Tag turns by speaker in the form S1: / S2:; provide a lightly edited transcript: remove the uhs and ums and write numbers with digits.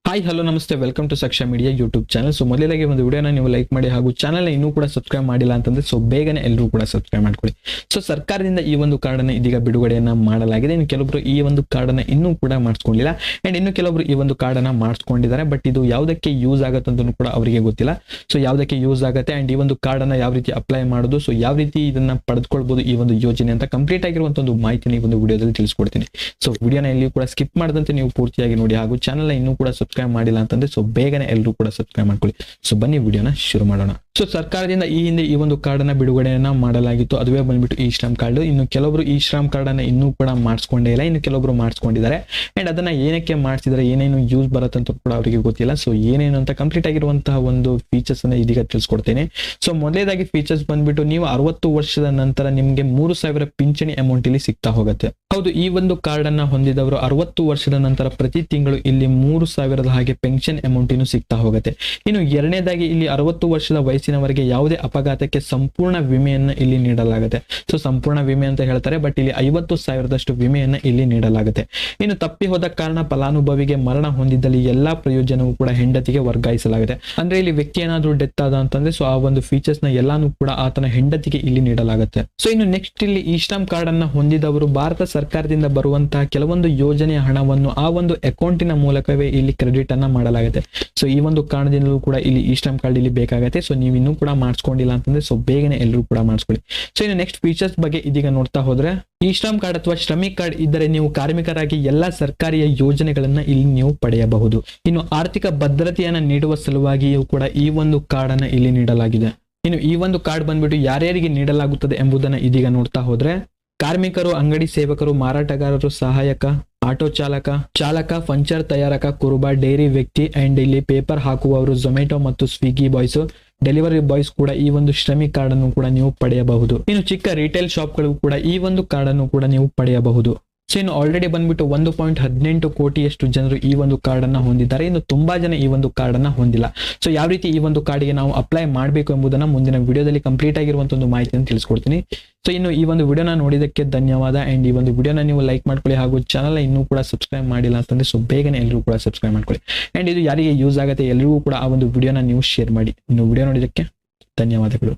S1: Hi hello ನಮಸ್ತೆ welcome to ಸಾಕ್ಷ್ಯ media YouTube channel. So ಮೊದಲಾಗಿ ಒಂದು ವಿಡಿಯೋನ ನೀವು ಲೈಕ್ ಮಾಡಿ ಹಾಗೂ ಚಾನಲ್ನ ಇನ್ನೂ ಕೂಡ ಸಬ್ಸ್ಕ್ರೈಬ್ ಮಾಡಿಲ್ಲ ಅಂತಂದ್ರೆ ಸೊ ಬೇಗನೆ ಎಲ್ಲರೂ ಕೂಡ ಸಬ್ಸ್ಕ್ರೈಬ್ ಮಾಡ್ಕೊಳ್ಳಿ. ಸೊ ಸರ್ಕಾರದಿಂದ ಈ ಒಂದು ಕಾರ್ಡನ್ನು ಇದೀಗ ಬಿಡುಗಡೆಯನ್ನ ಮಾಡಲಾಗಿದೆ. ಇನ್ನು ಕೆಲವೊಬ್ರು ಈ ಒಂದು ಕಾರ್ಡನ್ನು ಇನ್ನೂ ಕೂಡ ಮಾಡಿಸ್ಕೊಂಡಿಲ್ಲ ಅಂಡ್ ಇನ್ನು ಕೆಲವೊಬ್ರು ಈ ಒಂದು ಕಾರ್ಡನ್ನು ಮಾಡಿಸ್ಕೊಂಡಿದ್ದಾರೆ. ಬಟ್ ಇದು ಯಾವುದಕ್ಕೆ ಯೂಸ್ ಆಗುತ್ತೆ ಅಂತ ಕೂಡ ಅವರಿಗೆ ಗೊತ್ತಿಲ್ಲ. ಸೊ ಯಾವುದಕ್ಕೆ ಯೂಸ್ ಆಗುತ್ತೆ ಅಂಡ್ ಈ ಒಂದು ಕಾರ್ಡನ್ನು ಯಾವ ರೀತಿ ಅಪ್ಲೈ ಮಾಡೋದು, ಸೊ ಯಾವ ರೀತಿ ಇದನ್ನ ಪಡೆದುಕೊಳ್ಬಹುದು ಈ ಒಂದು ಯೋಜನೆ ಅಂತ ಕಂಪ್ಲೀಟ್ ಆಗಿರುವಂತ ಒಂದು ಮಾಹಿತಿನ ಈ ಒಂದು ವಿಡಿಯೋದಲ್ಲಿ ತಿಳಿಸ್ಕೊಡ್ತೀನಿ. ಸೊ ವಿಡಿಯೋನ ಎಲ್ಲಿಯೂ ಕೂಡ ಸ್ಕಿಪ್ ಮಾಡದಂತೆ ನೀವು ಪೂರ್ತಿಯಾಗಿ ನೋಡಿ ಹಾಗೂ ಚಾನಲ್ನ ಇನ್ನೂ ಕೂಡ ಸಬ್ಸ್ಕ್ರೈಬ್ ಮಾಡಿಲ್ಲ ಅಂತಂದ್ರೆ ಸೊ ಬೇಗನೆ ಎಲ್ಲರೂ ಕೂಡ ಸಬ್ಸ್ಕ್ರೈಬ್ ಮಾಡ್ಕೊಳ್ಳಿ. ಸೊ ಬನ್ನಿ ವಿಡಿಯೋನ ಶುರು ಮಾಡೋಣ. ಸೊ ಸರ್ಕಾರದಿಂದ ಈ ಹಿಂದೆ ಈ ಒಂದು ಕಾರ್ಡ್ ಅನ್ನ ಬಿಡುಗಡೆಯನ್ನ ಮಾಡಲಾಗಿತ್ತು. ಅದುವೇ ಬಂದ್ಬಿಟ್ಟು ಈ ಶ್ರಮ್ ಕಾರ್ಡ್. ಇನ್ನು ಕೆಲವರು ಈ ಶ್ರಮ್ ಕಾರ್ಡ್ ಅನ್ನ ಇನ್ನೂ ಕೂಡ ಮಾಡಿಸ್ಕೊಂಡೇ ಇಲ್ಲ, ಇನ್ನು ಕೆಲವರು ಮಾಡಿಸ್ಕೊಂಡಿದ್ದಾರೆ. ಅಂಡ್ ಅದನ್ನ ಏನಕ್ಕೆ ಮಾಡಿಸಿದ್ರೆ ಏನೇನು ಯೂಸ್ ಬರುತ್ತೆ ಅಂತ ಕೂಡ ಅವರಿಗೆ ಗೊತ್ತಿಲ್ಲ. ಸೊ ಏನೇನು ಅಂತ ಕಂಪ್ಲೀಟ್ ಆಗಿರುವಂತಹ ಒಂದು ಫೀಚರ್ಸ್ ಅನ್ನ ಇದೀಗ ತಿಳಿಸ್ಕೊಡ್ತೇನೆ. ಸೊ ಮೊದಲೇದಾಗಿ ಫೀಚರ್ಸ್ ಬಂದ್ಬಿಟ್ಟು ನೀವು 60 ವರ್ಷದ ನಂತರ ನಿಮ್ಗೆ 3,000 ಪಿಂಚಣಿ ಅಮೌಂಟ್ ಇಲ್ಲಿ ಸಿಗ್ತಾ ಹೋಗುತ್ತೆ. ಹೌದು, ಈ ಒಂದು ಕಾರ್ಡ್ ಅನ್ನ ಹೊಂದಿದವರು 60 ವರ್ಷದ ನಂತರ ಪ್ರತಿ ತಿಂಗಳು ಇಲ್ಲಿ 3,000 ಹಾಗೆ ಪೆನ್ಷನ್ ಅಮೌಂಟ್ ಇನ್ನು ಸಿಗ್ತಾ ಹೋಗುತ್ತೆ. ಇನ್ನು ಎರಡನೇದಾಗಿ ಇಲ್ಲಿ 60 ವರ್ಷದ ವಯಸ್ಸಿನವರೆಗೆ ಯಾವುದೇ ಅಪಘಾತಕ್ಕೆ ಸಂಪೂರ್ಣ ವಿಮೆಯನ್ನ ಇಲ್ಲಿ ನೀಡಲಾಗುತ್ತೆ. ಸೊ ಸಂಪೂರ್ಣ ವಿಮೆ ಅಂತ ಹೇಳ್ತಾರೆ, ಬಟ್ ಇಲ್ಲಿ 50,000ದಷ್ಟು ವಿಮೆಯನ್ನ ಇಲ್ಲಿ ನೀಡಲಾಗುತ್ತೆ. ಇನ್ನು ತಪ್ಪಿ ಹೋದ ಕಾರಣ ಫಲಾನುಭವಿಗೆ ಮರಣ ಹೊಂದಿದ್ದಲ್ಲಿ ಎಲ್ಲಾ ಪ್ರಯೋಜನವೂ ಕೂಡ ಹೆಂಡತಿಗೆ ವರ್ಗಾಯಿಸಲಾಗುತ್ತೆ. ಅಂದ್ರೆ ಇಲ್ಲಿ ವ್ಯಕ್ತಿ ಏನಾದ್ರೂ ಡೆತ್ ಆದ ಅಂತಂದ್ರೆ ಸೊ ಆ ಒಂದು ಫೀಚರ್ಸ್ ನ ಎಲ್ಲಾನು ಕೂಡ ಆತನ ಹೆಂಡತಿಗೆ ಇಲ್ಲಿ ನೀಡಲಾಗುತ್ತೆ. ಸೊ ಇನ್ನು ನೆಕ್ಸ್ಟ್ ಇಲ್ಲಿ ಈ ಶ್ರಮ್ ಕಾರ್ಡ್ ಅನ್ನ ಹೊಂದಿದವರು ಭಾರತ ಸರ್ಕಾರದಿಂದ ಬರುವಂತಹ ಕೆಲವೊಂದು ಯೋಜನೆಯ ಹಣವನ್ನು ಆ ಒಂದು ಅಕೌಂಟಿನ ಮೂಲಕವೇ ಇಲ್ಲಿ ಕ್ರೆಡಿಟ್ ಅನ್ನ ಮಾಡಲಾಗುತ್ತೆ. ಸೊ ಈ ಒಂದು ಕಾರಣದಿಂದಲೂ ಕೂಡ ಇಲ್ಲಿ ಈ ಶ್ರಮ್ ಕಾರ್ಡ್ ಇಲ್ಲಿ ಬೇಕಾಗುತ್ತೆ. ಸೊ ನೀವು ಇನ್ನೂ ಕೂಡ ಮಾಡಿಸ್ಕೊಂಡಿಲ್ಲ ಅಂತಂದ್ರೆ ಸೊ ಬೇಗನೆ ಎಲ್ಲರೂ ಕೂಡ ಮಾಡಿಸ್ಕೊಳ್ಳಿ. ಸೊ ಇನ್ನು ನೆಕ್ಸ್ಟ್ ಫೀಚರ್ಸ್ ಬಗ್ಗೆ ಇದೀಗ ನೋಡ್ತಾ ಹೋದ್ರೆ ಈ ಶ್ರಮ್ ಕಾರ್ಡ್ ಅಥವಾ ಶ್ರಮಿಕ್ ಕಾರ್ಡ್ ಇದ್ದರೆ ನೀವು ಕಾರ್ಮಿಕರಾಗಿ ಎಲ್ಲಾ ಸರ್ಕಾರಿ ಯೋಜನೆಗಳನ್ನ ಇಲ್ಲಿ ನೀವು ಪಡೆಯಬಹುದು. ಇನ್ನು ಆರ್ಥಿಕ ಭದ್ರತೆಯನ್ನ ನೀಡುವ ಸಲುವಾಗಿಯೂ ಕೂಡ ಈ ಒಂದು ಕಾರ್ಡ್ ಅನ್ನ ಇಲ್ಲಿ ನೀಡಲಾಗಿದೆ. ಇನ್ನು ಈ ಒಂದು ಕಾರ್ಡ್ ಬಂದ್ಬಿಟ್ಟು ಯಾರ್ಯಾರಿಗೆ ನೀಡಲಾಗುತ್ತದೆ ಎಂಬುದನ್ನ ಇದೀಗ ನೋಡ್ತಾ ಹೋದ್ರೆ ಕಾರ್ಮಿಕರು, ಅಂಗಡಿ ಸೇವಕರು, ಮಾರಾಟಗಾರರು, ಸಹಾಯಕ, ಆಟೋ ಚಾಲಕ, ಪಂಚರ್ ತಯಾರಕ, ಕುರುಬ, ಡೈರಿ ವ್ಯಕ್ತಿ ಅಂಡ್ ಇಲ್ಲಿ ಪೇಪರ್ ಹಾಕುವವರು, ಝೊಮ್ಯಾಟೊ ಮತ್ತು ಸ್ವಿಗ್ಗಿ ಬಾಯ್ಸ್, ಡೆಲಿವರಿ ಬಾಯ್ಸ್ ಕೂಡ ಈ ಒಂದು ಶ್ರಮಿಕ್ ಕಾರ್ಡ್ ಅನ್ನು ಕೂಡ ನೀವು ಪಡೆಯಬಹುದು. ಇನ್ನು ಚಿಕ್ಕ ರಿಟೇಲ್ ಶಾಪ್ಗಳು ಕೂಡ ಈ ಒಂದು ಕಾರ್ಡ್ ಅನ್ನು ಕೂಡ ನೀವು ಪಡೆಯಬಹುದು. ಸೊ ಇನ್ನು ಆಲ್ರೆಡಿ ಬಂದ್ಬಿಟ್ಟು 1.18 ಕೋಟಿಯಷ್ಟು ಜನರು ಈ ಒಂದು ಕಾರ್ಡ್ ಅನ್ನ ಹೊಂದಿದ್ದಾರೆ. ಇನ್ನು ತುಂಬಾ ಜನ ಈ ಒಂದು ಕಾರ್ಡ್ ಅನ್ನ ಹೊಂದಿಲ್ಲ. ಸೊ ಯಾವ ರೀತಿ ಈ ಒಂದು ಕಾರ್ಡ್ಗೆ ನಾವು ಅಪ್ಲೈ ಮಾಡಬೇಕು ಎಂಬುದನ್ನ ಮುಂದಿನ ವಿಡಿಯೋದಲ್ಲಿ ಕಂಪ್ಲೀಟ್ ಆಗಿರುವಂತ ಒಂದು ಮಾಹಿತಿಯನ್ನು ತಿಳಿಸ್ಕೊಡ್ತೀನಿ. ಸೊ ಇನ್ನು ಈ ಒಂದು ವಿಡಿಯೋನ ನೋಡಿದಕ್ಕೆ ಧನ್ಯವಾದ. ಅಂಡ್ ಈ ಒಂದು ವಿಡಿಯೋನ ನೀವು ಲೈಕ್ ಮಾಡ್ಕೊಳ್ಳಿ ಹಾಗೂ ಚಾನಲ್ ಇನ್ನೂ ಕೂಡ ಸಬ್ಸ್ಕ್ರೈಬ್ ಮಾಡಿಲ್ಲ ಅಂತಂದ್ರೆ ಸೊ ಬೇಗನೆ ಎಲ್ಲರೂ ಕೂಡ ಸಬ್ಸ್ಕ್ರೈಬ್ ಮಾಡ್ಕೊಳ್ಳಿ. ಅಂಡ್ ಇದು ಯಾರಿಗೆ ಯೂಸ್ ಆಗುತ್ತೆ ಎಲ್ಲರಿಗೂ ಕೂಡ ಆ ಒಂದು ವಿಡಿಯೋನ ನೀವು ಶೇರ್ ಮಾಡಿ. ಇನ್ನು ವಿಡಿಯೋ ನೋಡಿದಕ್ಕೆ ಧನ್ಯವಾದಗಳು.